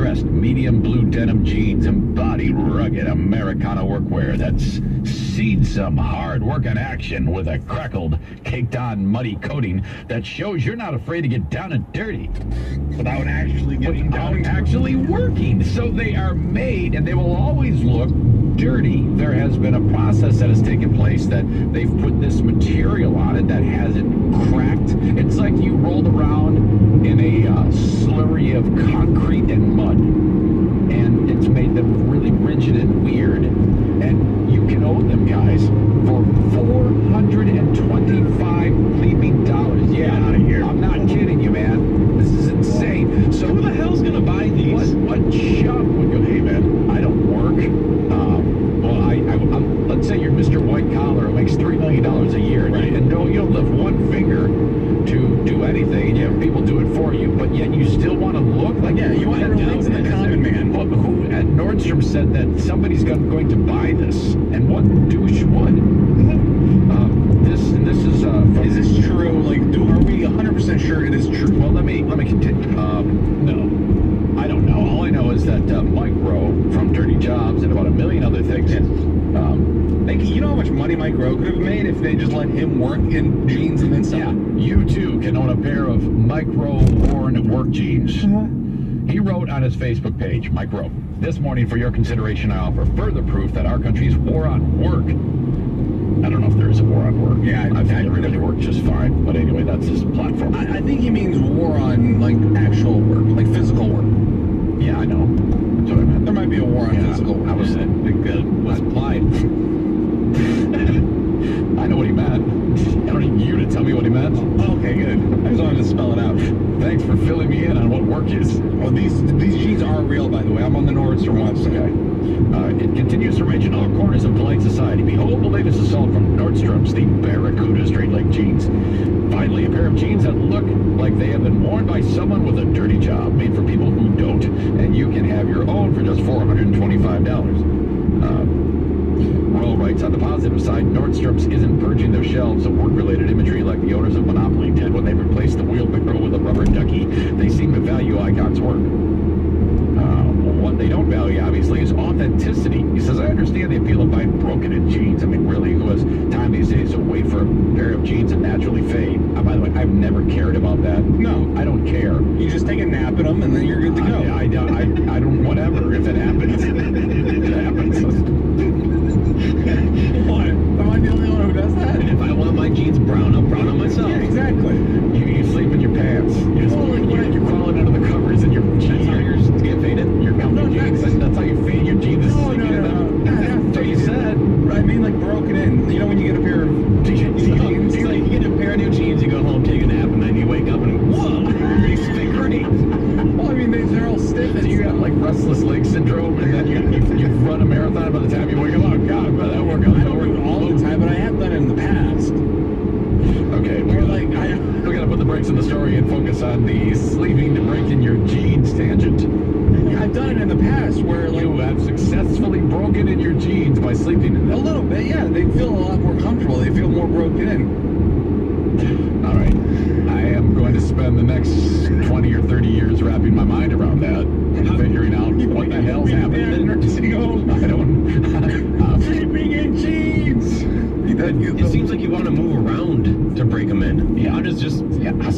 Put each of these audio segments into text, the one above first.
pressed medium blue denim jeans embody rugged Americana workwear that's seen some hard work in action with a crackled, caked-on muddy coating that shows you're not afraid to get down and dirty. Without actually working. So they are made, and they will always look dirty. There has been a process that has taken place that they've put this material on it that hasn't cracked. It's like you rolled around in a slurry of concrete and mud, and it's made them really rigid and weird. And you can own them, guys, for $425 bleeping dollars. Yeah, I'm not kidding you, man. This is insane. So who the hell's gonna buy these? What chump would go, hey man, I don't work. Let's say you're Mr. White Collar who makes $3 million a year, right? And no, you don't lift one finger to do anything, and you have people do it for you, but yet you still want to look like... Yeah, you want to relate to the common man. Well, who at Nordstrom said that somebody's going to buy this, and what douche would? This is... is this true? Like, are we 100% sure it is true? Well, let me continue. No. I don't know. All I know is that Mike Rowe from Dirty Jobs and about a million other things... Yes. You know how much money Mike Rowe could have made if they just let him work in jeans and then sell? Yeah, you too can own a pair of Mike Rowe worn work jeans. He wrote on his Facebook page, Mike Rowe, this morning for your consideration I offer further proof that our country's war on work. I don't know if there is a war on work. Yeah, I think everybody works just fine. But anyway, that's his platform. I think he means war on, like, actual work, like physical work. Yeah, I know. That's what I meant. There might be a war on physical work. I was implied. I know what he meant. I don't need you to tell me what he meant. Okay, good. I just wanted to spell it out. Thanks for filling me in on what work is. Oh, these jeans are real, by the way. I'm on the Nordstrom website. Okay. It continues to rage in all corners of polite society. Behold the latest assault from Nordstrom's, the Barracuda straight leg jeans. Finally, a pair of jeans that look like they have been worn by someone with a dirty job, made for people who don't. And you can have your own for just $425. Roll writes, on the positive side, Nordstrom's isn't purging their shelves of work-related imagery like the owners of Monopoly did when they replaced the wheelbarrow with a rubber ducky. They seem to value Icon's work. What they don't value, obviously, is authenticity. He says, I understand the appeal of buying broken-in jeans. I mean, really, who has time these days to wait for a pair of jeans that naturally fade? By the way, I've never cared about that. No. I don't care. You just take a nap in them, and then you're good to go. I don't, whatever, if it happens. It happens. What? Am I the only one who does that? And if I want my jeans brown, I'm brown on myself. Yeah, exactly. You sleep in your pants. You're crawling under the covers and your jeans. That's how yours get faded? Your comfy jeans. That's how you fade your jeans. No. That's what you said. I mean, like, broken in. You know when you get a pair of jeans? It's like you get a pair of new jeans, you go home, take a nap, and then you wake up and, whoa, these thick gritty. Well, I mean, they're all stiff. Do you have, like, restless leg syndrome, and then you run a marathon by the time you wake up? Oh, God, but that workout. I don't do it all the time, but I have done it in the past. Okay, we gotta put the brakes on the story and focus on the sleeping to break in your jeans tangent. I've done it in the past where, like, You have successfully broken in your jeans by sleeping in a them. little bit, yeah. They feel a lot more comfortable. They feel more broken in. All right. I am going to spend the next 20 or 30 years wrapping my mind around that and figuring out what the hell's happening. I don't. Sleeping in jeans. It seems like you want to move around to break them in. Yeah. How does just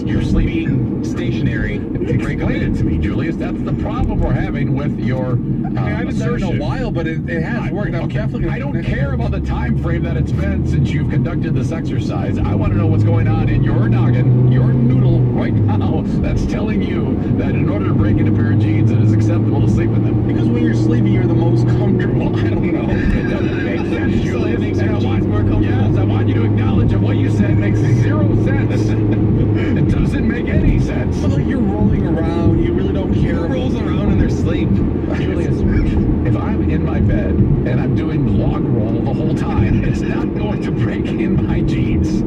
You're sleeping. stationary break them Explain it in? to me, Julius. That's the problem we're having with your I haven't done it in assertion. a while, but it has worked. I'm definitely. I don't care about the time frame that it's been since you've conducted this exercise. I want to know what's going on in your noggin, your noodle right now that's telling you that in order to break in a pair of jeans, it is acceptable to sleep in them. Because when you're sleeping, you're the most comfortable. I don't know. It doesn't make sense, So Julius. it makes And your I jeans more comfortable? Yes, I want you to acknowledge that what you said makes zero sense. It doesn't make any sense. But like you're rolling around, you really don't care. Who rolls around in their sleep? Julius, if I'm in my bed and I'm doing log roll the whole time, it's not going to break in my jeans.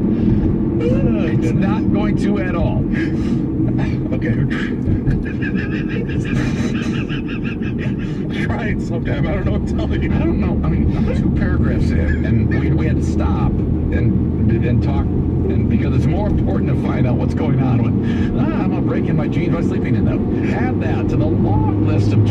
It's not going to at all. Okay. Try it sometime. I don't know what to tell you. I don't know. I mean, I'm 2 paragraphs in, and we had to stop and talk, and because it's more important to find out what's going on when I'm not breaking my jeans by sleeping in them. Add that to the long list of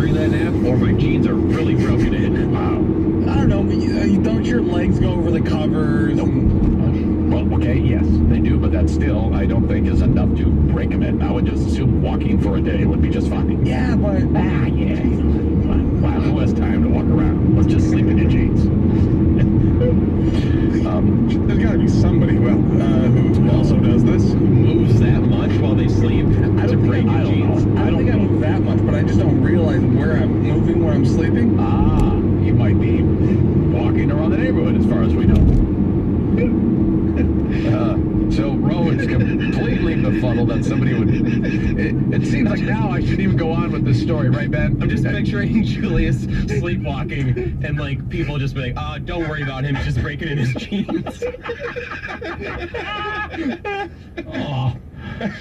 during that nap, or my jeans are really broken in. Wow. I don't know, but don't your legs go over the covers? Well, okay, yes, they do, but that still, I don't think, is enough to break them in. I would just assume walking for a day would be just fine. Yeah, but... Yeah. Wow, who has time to walk around? Let's just sleep in your jeans. There's got to be somebody, who also does this. Who moves that much while they sleep to break your jeans? I don't think I move that much, but I just don't realize where I'm moving when I'm sleeping. Ah, you might be walking around the neighborhood as far as we know. So Rowan's completely befuddled that somebody would... It seems like now I shouldn't even go on with this story, right, Ben? I'm just picturing Julius sleepwalking and like people just being like, don't worry about him, he's just breaking in his jeans. Oh,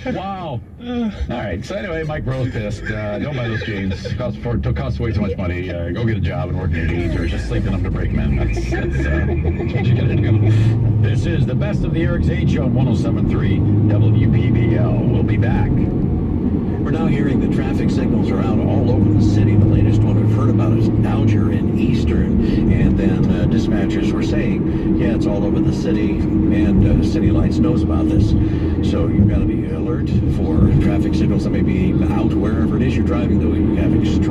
wow. All right, so anyway, Mike Rose pissed. Don't buy those jeans. Cost way too much money. Go get a job and work in your jeans, or just sleep in them to break them in. That's what you gotta do. This is the Best of the Eric Zane Show on 107.3 WPBL. We'll be back. We're now hearing the traffic signals are out all over the city. The latest one we've heard about is Alger and Eastern. And then dispatchers were saying, yeah, it's all over the city, and City Lights knows about this. So you've got to be alert for traffic signals that may be out wherever it is you're driving, though. You have extreme